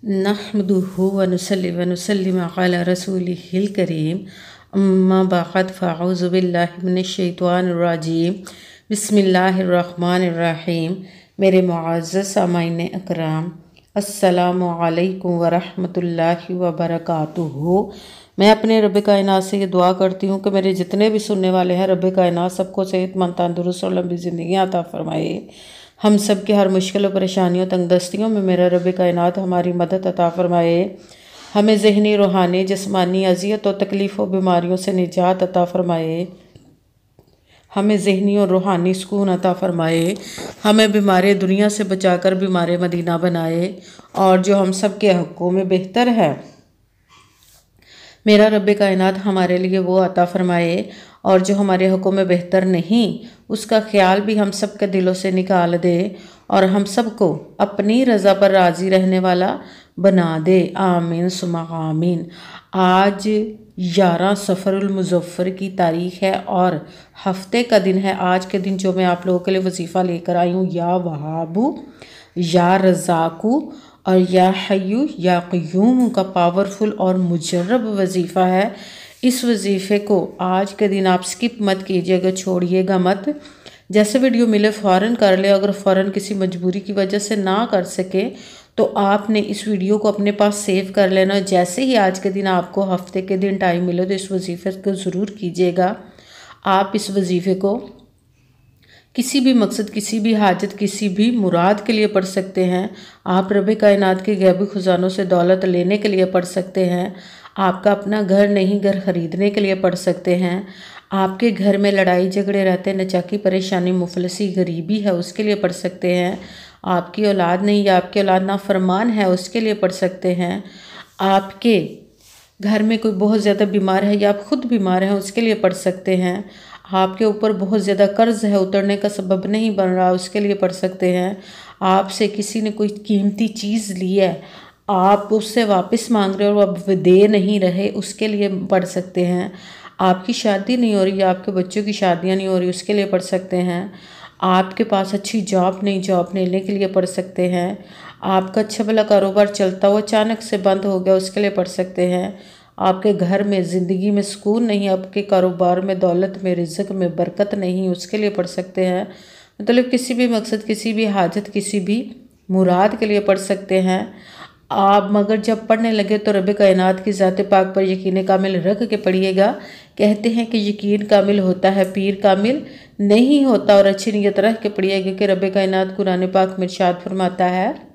नहमदुहु व नुसल्ली व नुसल्लिमु अला रसूलिहिल करीम अम्मा बअद फ़अऊज़ु बिल्लाहि मिनश शैतानिर रजीम बिस्मिल्लाहिर्रहमानिर्रहीम। मेरे मुअज़्ज़ज़ सामाईन अकराम, अस्सलामु अलैकुम व रहमतुल्लाहि व बरकातुहू। मैं अपने रब कायनात से ये दुआ करती हूँ कि मेरे जितने भी सुनने वाले हैं, रब कायनात सबको सेहतमंद, तंदुरुस्त और लंबी ज़िंदगी अता फ़रमाए। हम सब की हर मुश्किल और परेशानियों तंगदस्तियों में मेरा रब कायनात हमारी मदद अता फ़रमाए। हमें ज़हनी, रूहानी, जिस्मानी अज़ियत और तकलीफ़ और बीमारियों से निजात अता फ़रमाए। हमें ज़हनी और रूहानी सुकून अता फ़रमाए। हमें बीमार दुनिया से बचाकर बीमार मदीना बनाए, और जो हम सब के हक़ों में बेहतर है मेरा रब कायनात हमारे लिए वो अता फ़रमाए, और जो हमारे हक़ों में बेहतर नहीं उसका ख़्याल भी हम सब के दिलों से निकाल दे, और हम सब को अपनी रज़ा पर राज़ी रहने वाला बना दे। आमीन सुमा आमीन। आज 11 सफ़रुल मुज़फ़्फ़र की तारीख़ है और हफ़्ते का दिन है। आज के दिन जो मैं आप लोगों के लिए वजीफ़ा लेकर आई हूँ, या वहाबू या रज़ाकू और या हय्यू या क़य्यूम का पावरफुल और मुजर्रब वजीफ़ा है। इस वजीफ़े को आज के दिन आप स्किप मत कीजिएगा, छोड़िएगा मत। जैसे वीडियो मिले फ़ौरन कर ले। अगर फ़ौरन किसी मजबूरी की वजह से ना कर सके तो आपने इस वीडियो को अपने पास सेव कर लेना। जैसे ही आज के दिन आपको हफ्ते के दिन टाइम मिले तो इस वजीफ़े को ज़रूर कीजिएगा। आप इस वजीफ़े को किसी भी मकसद, किसी भी हाजत, किसी भी मुराद के लिए पढ़ सकते हैं। आप रब कायनात के गैबी ख़ुजानों से दौलत लेने के लिए पढ़ सकते हैं। आपका अपना घर नहीं, घर ख़रीदने के लिए पढ़ सकते हैं। आपके घर में लड़ाई झगड़े रहते हैं, नचाकी, परेशानी, मुफलसी, गरीबी है, उसके लिए पढ़ सकते हैं। आपकी औलाद नहीं या आपकी औलाद नाफरमान है, उसके लिए पढ़ सकते हैं। आपके घर में कोई बहुत ज़्यादा बीमार है या आप ख़ुद बीमार हैं, उसके लिए पढ़ सकते हैं। आपके ऊपर बहुत ज़्यादा कर्ज़ है, उतरने का सबब नहीं बन रहा, उसके लिए पढ़ सकते हैं। आपसे किसी ने कोई कीमती चीज़ ली है, आप उससे वापस मांग रहे हो और अब दे नहीं रहे, उसके लिए पढ़ सकते हैं। आपकी शादी नहीं हो रही, आपके बच्चों की शादियाँ नहीं हो रही, उसके लिए पढ़ सकते हैं। आपके पास अच्छी जॉब नहीं, जॉब लेने के लिए पढ़ सकते हैं। आपका अच्छा भला कारोबार चलता हुआ अचानक से बंद हो गया, उसके लिए पढ़ सकते हैं। आपके घर में ज़िंदगी में सुकून नहीं, आपके कारोबार में, दौलत में, रिज़्क़ में बरकत नहीं, उसके लिए पढ़ सकते हैं। मतलब किसी भी मकसद, किसी भी हाजत, किसी भी मुराद के लिए पढ़ सकते हैं आप। मगर जब पढ़ने लगे तो रब कायनात की ज़ात पाक पर यकीन कामिल रख के पढ़िएगा। कहते हैं कि यकीन कामिल होता है, पीर कामिल नहीं होता। और अच्छी नीयत रख के पढ़िएगा कि रब कायनात कुरान पाक में इरशाद फरमाता है,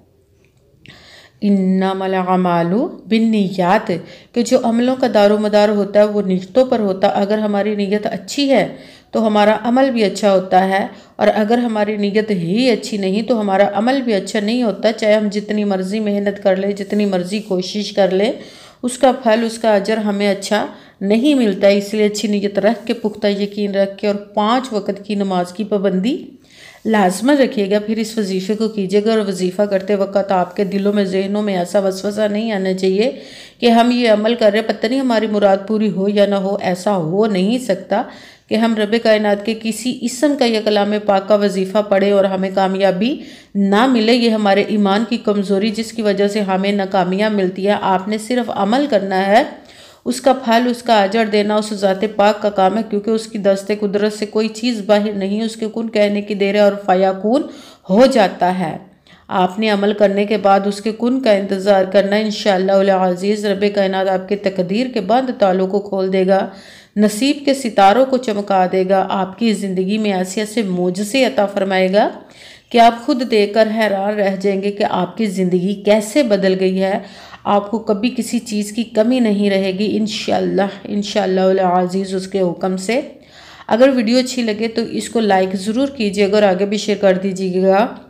इन्नमल अमालु बिन्नियात, कि जो अमलों का दारोमदार होता है वो नीयतों पर होता है। अगर हमारी नीयत अच्छी है तो हमारा अमल भी अच्छा होता है, और अगर हमारी नीयत ही अच्छी नहीं तो हमारा अमल भी अच्छा नहीं होता। चाहे हम जितनी मर्ज़ी मेहनत कर ले, जितनी मर्ज़ी कोशिश कर ले, उसका फल, उसका अजर हमें अच्छा नहीं मिलता। इसलिए अच्छी नीयत रख के, पुख्ता यकीन रख के, और 5 वक़्त की नमाज की पाबंदी लाजमत रखिएगा। फिर इस वजीफ़े को कीजिएगा, और वजीफ़ा करते वक्त आपके दिलों में, जहनों में ऐसा वसवसा नहीं आना चाहिए कि हम ये अमल कर रहे हैं, पता नहीं हमारी मुराद पूरी हो या ना हो। ऐसा हो नहीं सकता कि हम रब कायनात के किसी इस्म का या कलाम पाक का वजीफ़ा पढ़े और हमें कामयाबी ना मिले। ये हमारे ईमान की कमज़ोरी, जिसकी वजह से हमें नाकामियाँ मिलती है। आपने सिर्फ अमल करना है, उसका फल, उसका अजर देना उस ज़ात पाक का काम है, क्योंकि उसकी दस्ते कुदरत से कोई चीज़ बाहर नहीं, उसके कुन कहने की देर है और फयाकून हो जाता है। आपने अमल करने के बाद उसके कुन का इंतज़ार करना। इंशाअल्लाह अज़ीज़ रब कायनात आपके तकदीर के बंद तालों को खोल देगा, नसीब के सितारों को चमका देगा, आपकी ज़िंदगी में ऐसे ऐसे मोजज़े अता फरमाएगा कि आप खुद देखकर हैरान रह जाएंगे कि आपकी ज़िंदगी कैसे बदल गई है। आपको कभी किसी चीज़ की कमी नहीं रहेगी इंशाअल्लाह अज़ीज़ उसके हुक्म से। अगर वीडियो अच्छी लगे तो इसको लाइक ज़रूर कीजिएगा और आगे भी शेयर कर दीजिएगा,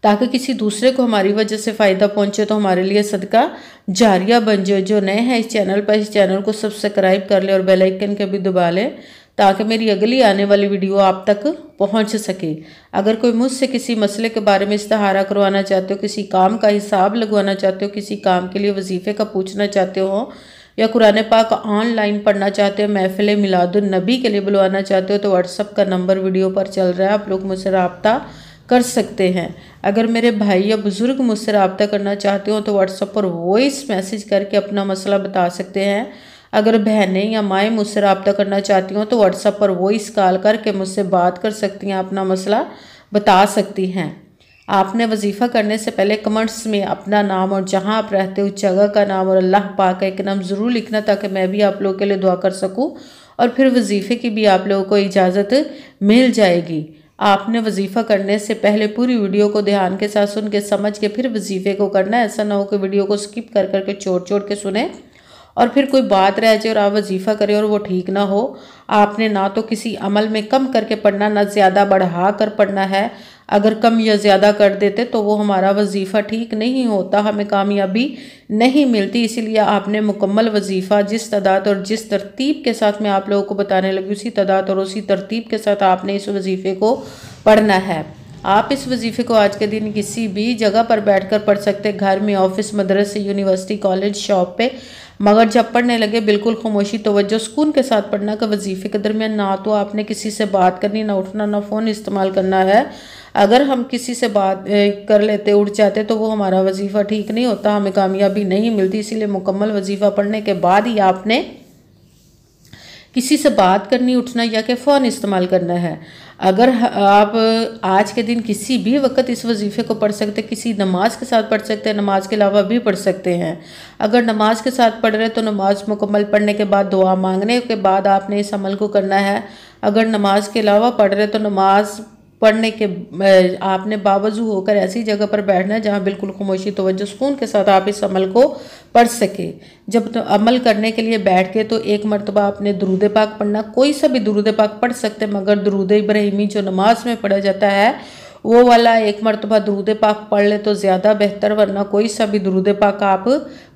ताकि किसी दूसरे को हमारी वजह से फ़ायदा पहुंचे, तो हमारे लिए सदका जारिया बन जाए। जो नए हैं इस चैनल पर, इस चैनल को सब्सक्राइब कर ले और बेल आइकन के भी दबा लें, ताकि मेरी अगली आने वाली वीडियो आप तक पहुंच सके। अगर कोई मुझसे किसी मसले के बारे में इस्तिहारा करवाना चाहते हो, किसी काम का हिसाब लगवाना चाहते हो, किसी काम के लिए वजीफ़े का पूछना चाहते हो, या कुरान पाक ऑनलाइन पढ़ना चाहते हो, महफिल मिलादुन नबी के लिए बुलवाना चाहते हो, तो व्हाट्सअप का नंबर वीडियो पर चल रहा है, आप लोग मुझसे रब्ता कर सकते हैं। अगर मेरे भाई या बुज़ुर्ग मुझसे रब्ता करना चाहते हो तो व्हाट्सएप पर वॉइस मैसेज करके अपना मसला बता सकते हैं। अगर बहनें या माएँ मुझसे रब्ता करना चाहती हों तो व्हाट्सएप पर वॉइस कॉल करके मुझसे बात कर सकती हैं, अपना मसला बता सकती हैं। आपने वजीफ़ा करने से पहले कमेंट्स में अपना नाम और जहां आप रहते हो उस जगह का नाम और अल्लाह पाक का एक नाम ज़रूर लिखना, ताकि मैं भी आप लोगों के लिए दुआ कर सकूं और फिर वजीफ़े की भी आप लोगों को इजाज़त मिल जाएगी। आपने वजीफ़ा करने से पहले पूरी वीडियो को ध्यान के साथ सुन के समझ के फिर वजीफ़े को करना है। ऐसा ना हो कि वीडियो को स्किप कर करके छोड़ के सुने और फिर कोई बात रह जाए और आप वजीफ़ा करें और वो ठीक ना हो। आपने ना तो किसी अमल में कम करके पढ़ना, ना ज़्यादा बढ़ा कर पढ़ना है। अगर कम या ज़्यादा कर देते तो वो हमारा वजीफ़ा ठीक नहीं होता, हमें कामयाबी नहीं मिलती। इसीलिए आपने मुकम्मल वजीफ़ा जिस तादाद और जिस तरतीब के साथ मैं आप लोगों को बताने लगी उसी तादाद और उसी तरतीब के साथ आपने इस वजीफ़े को पढ़ना है। आप इस वजीफ़े को आज के दिन किसी भी जगह पर बैठकर पढ़ सकते हैं, घर में, ऑफिस, मदरसे, यूनिवर्सिटी, कॉलेज, शॉप पे। मगर जब पढ़ने लगे बिल्कुल खामोशी, तवज्जो, सुकून के साथ पढ़ना का वजीफ़े के दरमियान ना तो आपने किसी से बात करनी, ना उठना, ना फ़ोन इस्तेमाल करना है। अगर हम किसी से बात कर लेते, उठ जाते तो वो हमारा वजीफ़ा ठीक नहीं होता, हमें कामयाबी नहीं मिलती। इसीलिए मुकम्मल वजीफ़ा पढ़ने के बाद ही आपने किसी से बात करनी, उठना या कि फ़ोन इस्तेमाल करना है। अगर आप आज के दिन किसी भी वक्त इस वजीफ़े को पढ़ सकते, किसी नमाज के साथ पढ़ सकते हैं, नमाज के अलावा भी पढ़ सकते हैं। अगर नमाज के साथ पढ़ रहे तो नमाज मुकम्मल पढ़ने के बाद दुआ मांगने के बाद आपने इस अमल को करना है। अगर नमाज के अलावा पढ़ रहे तो नमाज पढ़ने के आपने बावजू होकर ऐसी जगह पर बैठना है जहाँ बिल्कुल खामोशी, तवज्जो, सुकून के साथ आप इस अमल को पढ़ सके। जब तो अमल करने के लिए बैठ के तो एक मरतबा आपने दुरूद पाक पढ़ना, कोई सा भी दुरूद पाक पढ़ सकते, मगर दुरूद इब्राहिमी जो नमाज में पढ़ा जाता है वो वाला एक मरतबा दुरूद पाक पढ़ ले तो ज़्यादा बेहतर, वरना कोई सा भी दुरूद पाक आप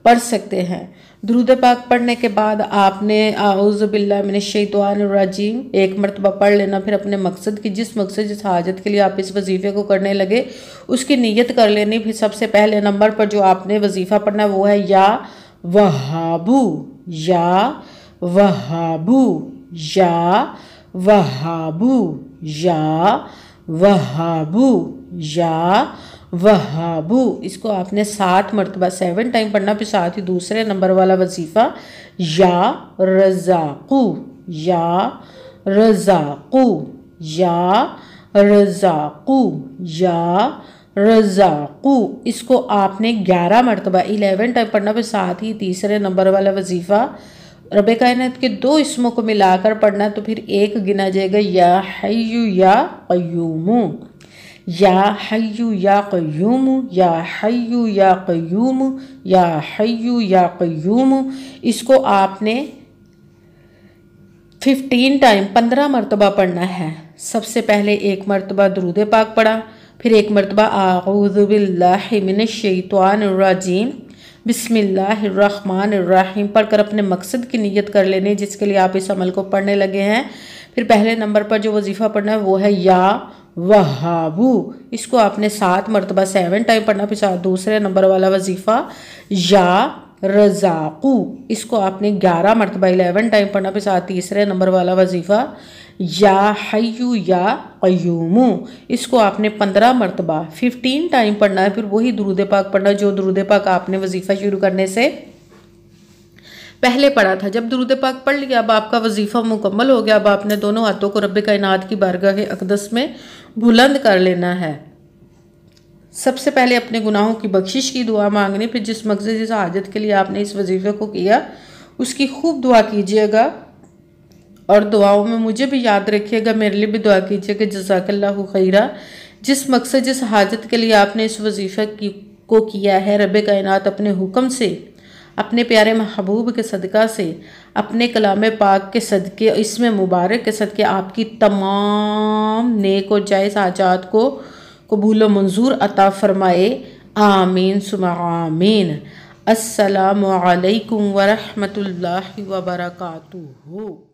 पढ़ सकते हैं। दुरूद पाक पढ़ने के बाद आपने आऊज़ु बिल्लाहि मिनश शैतानिर रजीम एक मरतबा पढ़ लेना। फिर अपने मकसद की, जिस मकसद जिस हाजत के लिए आप इस वजीफ़े को करने लगे उसकी नीयत कर लेनी। फिर सबसे पहले नंबर पर जो आपने वजीफ़ा पढ़ना वो है या वहाबू, या वहाबू, या वहाबू, या वहाबू, या वहाबू। इसको आपने 7 मरतबा 7 टाइम पढ़ना। फिर साथ ही दूसरे नंबर वाला वजीफ़ा या रज़ाक़ू, या रज़ाक़ू, या रज़ाक़ू, या रज़ाक़ू। इसको आपने 11 मरतबा 11 टाइम पढ़ना। फिर साथ ही तीसरे नंबर वाला वजीफ़ा रब कायनात के 2 इसमों को मिलाकर पढ़ना। तो फिर एक गिना जाएगा या हय्यु या क़य्यूमु, या हय्यु या क़य्यूमु, या हय्यु या क़य्यूमु, या हय्यु या क़य्यूमु। इसको आपने 15 टाइम 15 मरतबा पढ़ना है। सबसे पहले एक मरतबा दुरूद पाक पढ़ा, फिर एक मरतबा आऊज़ु बिल्लाहि मिनश शैतानिर रजीम बिस्मिल्लाहिर्रहमानिर्रहीम पढ़कर अपने मकसद की नीयत कर लेनी जिसके लिए आप इस अमल को पढ़ने लगे हैं। फिर पहले नंबर पर जो वजीफ़ा पढ़ना है वो है या वहाबू। इसको आपने 7 मरतबा 7 टाइम पढ़ना। फिर दूसरे नंबर वाला वजीफ़ा या रज़ाक़ू, इसको आपने 11 मरतबा 11 टाइम पढ़ना। फिर साथ तीसरे नंबर वाला वजीफ़ा या हय्यु या क़य्यूमु, इसको आपने 15 मरतबा 15 टाइम पढ़ना है। फिर वही दुरूद पाक पढ़ना जो दुरूद पाक आपने वजीफ़ा शुरू करने से पहले पढ़ा था। जब दुरूद पाक पढ़ लिया, अब आपका वजीफ़ा मुकम्मल हो गया। अब आपने दोनों हाथों को रब कायनात की बारगाह अक़दस में बुलंद कर लेना है। सबसे पहले अपने गुनाहों की बख्शिश की दुआ मांगनी। फिर जिस मकसद जिस हाजत के लिए आपने इस वजीफ़े को किया उसकी खूब दुआ कीजिएगा और दुआओं में मुझे भी याद रखिएगा, मेरे लिए भी दुआ कीजिएगा। जज़ाकल्लाहु खैरा। जिस मकसद जिस हाजत के लिए आपने इस वजीफ़े को किया है, रब कायनात अपने हुक्म से, अपने प्यारे महबूब के सदका से, अपने कलाम पाक के सदके, इसमें मुबारक के सदके आपकी तमाम नेक और जायज़ हाजात को कबूल व मंजूर अता फरमाए। आमीन सुम्मा आमीन। अस्सलामु अलैकुम व रहमतुल्लाहि व बरकातुहू।